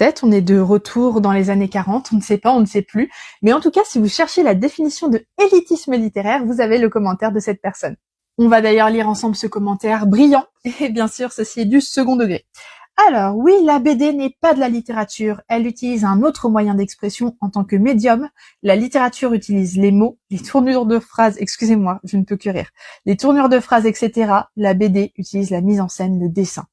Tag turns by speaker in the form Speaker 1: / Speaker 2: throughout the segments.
Speaker 1: Peut-être on est de retour dans les années 40, on ne sait pas, on ne sait plus. Mais en tout cas, si vous cherchez la définition de élitisme littéraire, vous avez le commentaire de cette personne. On va d'ailleurs lire ensemble ce commentaire brillant, et bien sûr, ceci est du second degré. Alors oui, la BD n'est pas de la littérature, elle utilise un autre moyen d'expression en tant que médium. La littérature utilise les mots, les tournures de phrases, excusez-moi, je ne peux que rire, les tournures de phrases, etc. La BD utilise la mise en scène, le dessin.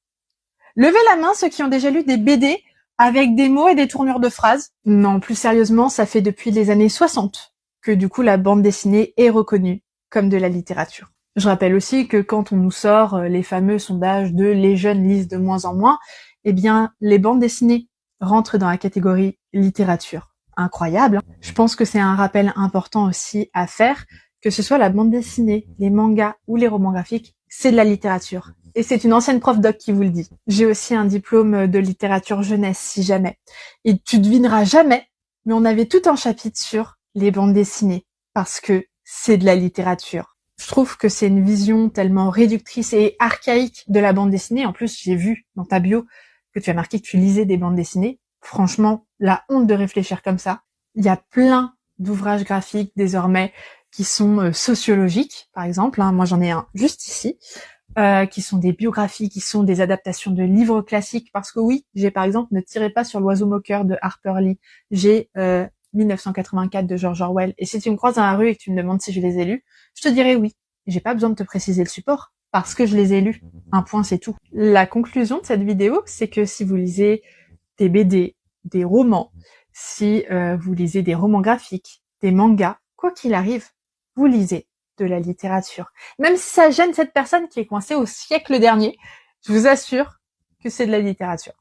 Speaker 1: Levez la main ceux qui ont déjà lu des BD avec des mots et des tournures de phrases. Non, plus sérieusement, ça fait depuis les années 60 que du coup la bande dessinée est reconnue comme de la littérature. Je rappelle aussi que quand on nous sort les fameux sondages de les jeunes lisent de moins en moins, eh bien les bandes dessinées rentrent dans la catégorie littérature. Incroyable, hein. Je pense que c'est un rappel important aussi à faire, que ce soit la bande dessinée, les mangas ou les romans graphiques, c'est de la littérature. Et c'est une ancienne prof doc qui vous le dit. J'ai aussi un diplôme de littérature jeunesse, si jamais. Et tu devineras jamais, mais on avait tout un chapitre sur les bandes dessinées, parce que c'est de la littérature. Je trouve que c'est une vision tellement réductrice et archaïque de la bande dessinée. En plus, j'ai vu dans ta bio que tu as marqué que tu lisais des bandes dessinées. Franchement, la honte de réfléchir comme ça. Il y a plein d'ouvrages graphiques désormais qui sont sociologiques, par exemple. Moi, j'en ai un juste ici. Qui sont des biographies, qui sont des adaptations de livres classiques. Parce que oui, j'ai par exemple Ne tirez pas sur l'oiseau moqueur de Harper Lee. J'ai 1984 de George Orwell. Et si tu me croises dans la rue et que tu me demandes si je les ai lus, je te dirai oui. J'ai pas besoin de te préciser le support, parce que je les ai lus. Un point, c'est tout. La conclusion de cette vidéo, c'est que si vous lisez des BD, des romans, si vous lisez des romans graphiques, des mangas, quoi qu'il arrive, vous lisez de la littérature. Même si ça gêne cette personne qui est coincée au siècle dernier, je vous assure que c'est de la littérature.